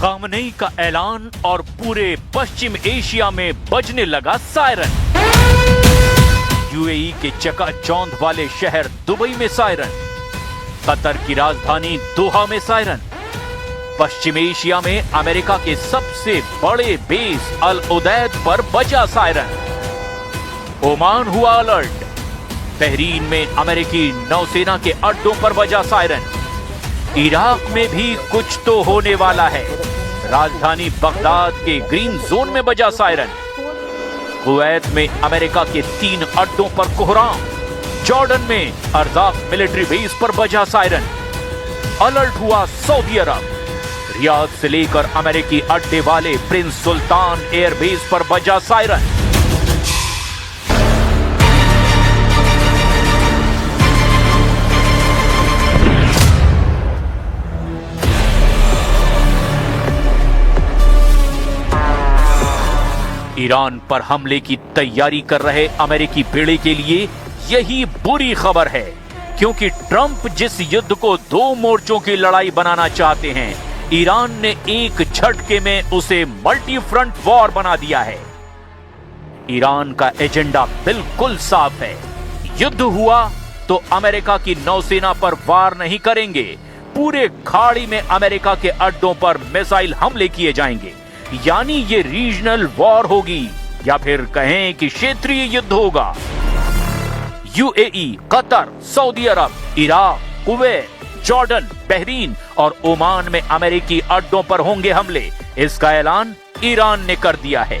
Khamenei का ऐलान और पूरे पश्चिम एशिया में बजने लगा सायरन। यूएई के चकाचौंध वाले शहर दुबई में सायरन, कतर की राजधानी दोहा में सायरन, पश्चिम एशिया में अमेरिका के सबसे बड़े बेस अल उदैद पर बजा सायरन। ओमान हुआ अलर्ट, बहरीन में अमेरिकी नौसेना के अड्डों पर बजा सायरन। इराक में भी कुछ तो होने वाला है, राजधानी बगदाद के ग्रीन जोन में बजा सायरन। कुवैत में अमेरिका के 3 अड्डों पर कोहराम, जॉर्डन में अर्जाक मिलिट्री बेस पर बजा सायरन। अलर्ट हुआ सऊदी अरब, रियाद से लेकर अमेरिकी अड्डे वाले प्रिंस सुल्तान एयरबेस पर बजा सायरन। ईरान पर हमले की तैयारी कर रहे अमेरिकी बेड़े के लिए यही बुरी खबर है, क्योंकि ट्रंप जिस युद्ध को 2 मोर्चों की लड़ाई बनाना चाहते हैं, ईरान ने एक झटके में उसे मल्टी फ्रंट वॉर बना दिया है। ईरान का एजेंडा बिल्कुल साफ है, युद्ध हुआ तो अमेरिका की नौसेना पर वार नहीं करेंगे, पूरे खाड़ी में अमेरिका के अड्डों पर मिसाइल हमले किए जाएंगे। यानी ये रीजनल वॉर होगी, या फिर कहें कि क्षेत्रीय युद्ध होगा। यूएई, कतर, सऊदी अरब, इराक, कुवैत, जॉर्डन, बहरीन और ओमान में अमेरिकी अड्डों पर होंगे हमले, इसका ऐलान ईरान ने कर दिया है।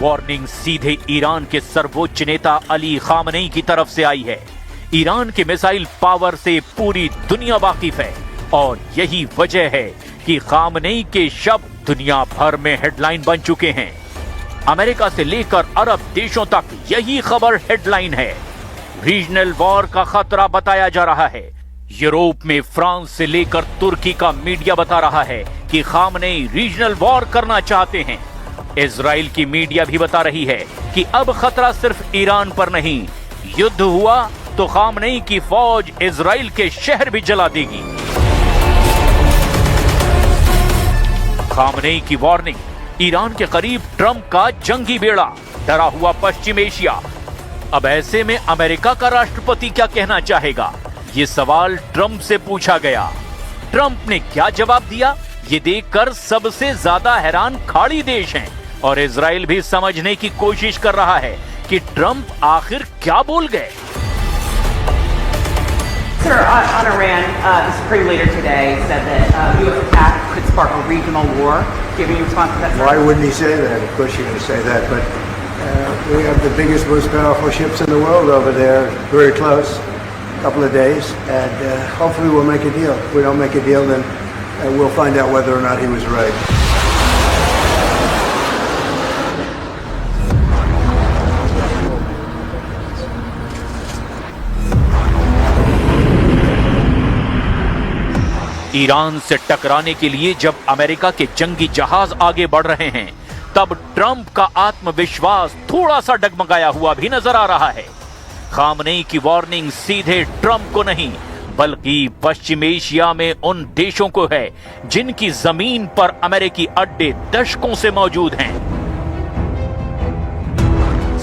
वार्निंग सीधे ईरान के सर्वोच्च नेता अली खामनेई की तरफ से आई है। ईरान के मिसाइल पावर से पूरी दुनिया वाकिफ है और यही वजह है कि खामनेई के शब्द दुनिया भर में हेडलाइन बन चुके हैं। अमेरिका से लेकर अरब देशों तक यही खबर हेडलाइन है। रीजनल वॉर का खतरा बताया जा रहा है। यूरोप में फ्रांस से लेकर तुर्की का मीडिया बता रहा है कि खामनेई रीजनल वॉर करना चाहते हैं। इजराइल की मीडिया भी बता रही है कि अब खतरा सिर्फ ईरान पर नहीं, युद्ध हुआ तो खामनेई की फौज इजराइल के शहर भी जला देगी। खामनेई की वार्निंग, ईरान के करीब ट्रंप का जंगी बेड़ा, डरा हुआ पश्चिम एशिया। अब ऐसे में अमेरिका का राष्ट्रपति क्या कहना चाहेगा, ये सवाल ट्रंप से पूछा गया। ट्रंप ने क्या जवाब दिया, ये देखकर सबसे ज्यादा हैरान खाड़ी देश हैं और इजराइल भी समझने की कोशिश कर रहा है कि ट्रंप आखिर क्या बोल गए। Sir, on Iran, the Supreme Leader today said that U.S. attack could spark a regional war. Giving you response to that? Why wouldn't he say that? Of course you're going to say that, but we have the biggest, most powerful ships in the world over there, very close, a couple of days, and hopefully we'll make a deal. If we don't make a deal, then we'll find out whether or not he was right. Iran से टकराने के लिए जब America के जंगी जहाज आगे बढ़ रहे हैं, तब ट्रंप का आत्मविश्वास थोड़ा सा डगमगाया हुआ भी नजर आ रहा है। खामनेई की वार्निंग सीधे ट्रंप को नहीं, बल्कि पश्चिम एशिया में उन देशों को है जिनकी जमीन पर अमेरिकी अड्डे दशकों से मौजूद हैं।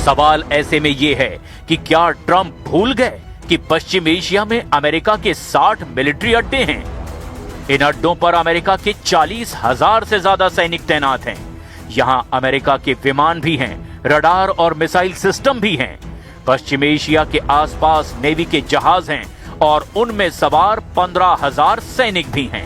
सवाल ऐसे में यह है कि क्या ट्रंप भूल गए कि पश्चिम एशिया में अमेरिका के 60 मिलिट्री अड्डे हैं। इन अड्डों पर अमेरिका के 40,000 से ज्यादा सैनिक तैनात हैं। यहां अमेरिका के विमान भी हैं, रडार और मिसाइल सिस्टम भी हैं। पश्चिम एशिया के आसपास नेवी के जहाज हैं और उनमें सवार 15,000 सैनिक भी हैं।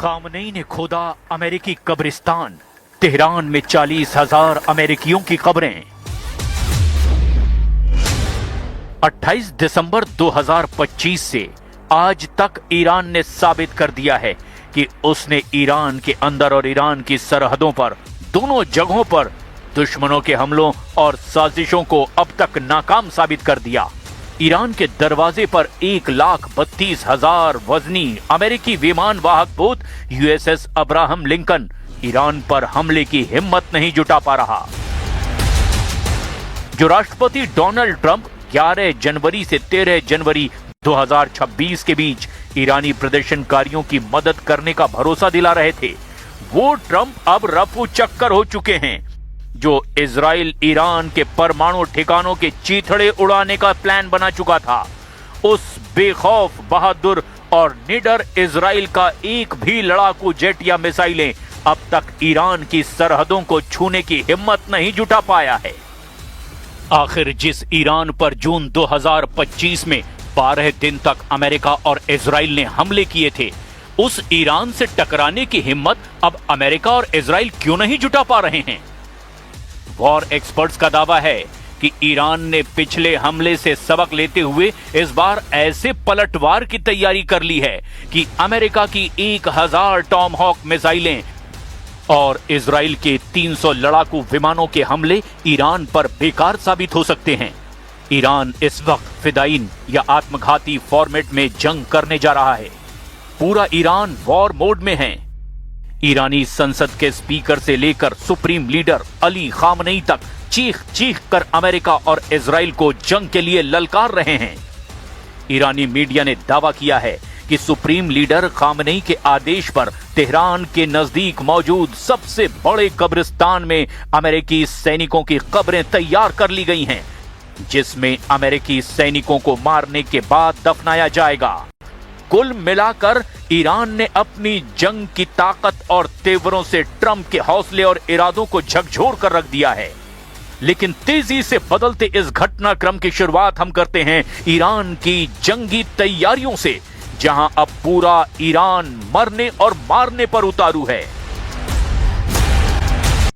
खामनेई ने खोदा अमेरिकी कब्रिस्तान, तेहरान में 40,000 अमेरिकियों की कब्रें। 28 दिसंबर 2025 से आज तक ईरान ने साबित कर दिया है कि उसने ईरान के अंदर और ईरान की सरहदों पर दोनों जगहों पर दुश्मनों के हमलों और साजिशों को अब तक नाकाम साबित कर दिया। ईरान के दरवाजे पर 1,32,000 वजनी अमेरिकी विमान वाहक पोत यूएसएस अब्राहम लिंकन ईरान पर हमले की हिम्मत नहीं जुटा पा रहा। जो राष्ट्रपति डोनाल्ड ट्रंप 11 जनवरी से 13 जनवरी 2026 के बीच ईरानी प्रदर्शनकारियों की मदद करने का भरोसा दिला रहे थे, वो ट्रंप अब रफू चक्कर हो चुके हैं। जो इजराइल ईरान के परमाणु ठिकानों के चीथड़े उड़ाने का प्लान बना चुका था, उस बेखौफ, बहादुर और निडर इजराइल का एक भी लड़ाकू जेट या मिसाइलें अब तक ईरान की सरहदों को छूने की हिम्मत नहीं जुटा पाया है। आखिर जिस ईरान पर जून 2025 में 12 दिन तक अमेरिका और इजराइल ने हमले किए थे, उस ईरान से टकराने की हिम्मत अब अमेरिका और इजराइल क्यों नहीं जुटा पा रहे हैं? वॉर एक्सपर्ट्स का दावा है कि ईरान ने पिछले हमले से सबक लेते हुए इस बार ऐसे पलटवार की तैयारी कर ली है कि अमेरिका की 1000 टॉमहॉक मिसाइलें और इजराइल के 300 लड़ाकू विमानों के हमले ईरान पर बेकार साबित हो सकते हैं। ईरान इस वक्त फिदाइन या आत्मघाती फॉर्मेट में जंग करने जा रहा है। पूरा ईरान वॉर मोड में है। ईरानी संसद के स्पीकर से लेकर सुप्रीम लीडर अली खामनेई तक चीख चीख कर अमेरिका और इजराइल को जंग के लिए ललकार रहे हैं। ईरानी मीडिया ने दावा किया है कि सुप्रीम लीडर खामनेई के आदेश पर तेहरान के नजदीक मौजूद सबसे बड़े कब्रिस्तान में अमेरिकी सैनिकों की कब्रें तैयार कर ली गई हैं, जिसमें अमेरिकी सैनिकों को मारने के बाद दफनाया जाएगा। कुल मिलाकर ईरान ने अपनी जंग की ताकत और तेवरों से ट्रंप के हौसले और इरादों को झकझोर कर रख दिया है। लेकिन तेजी से बदलते इस घटनाक्रम की शुरुआत हम करते हैं ईरान की जंगी तैयारियों से, जहां अब पूरा ईरान मरने और मारने पर उतारू है।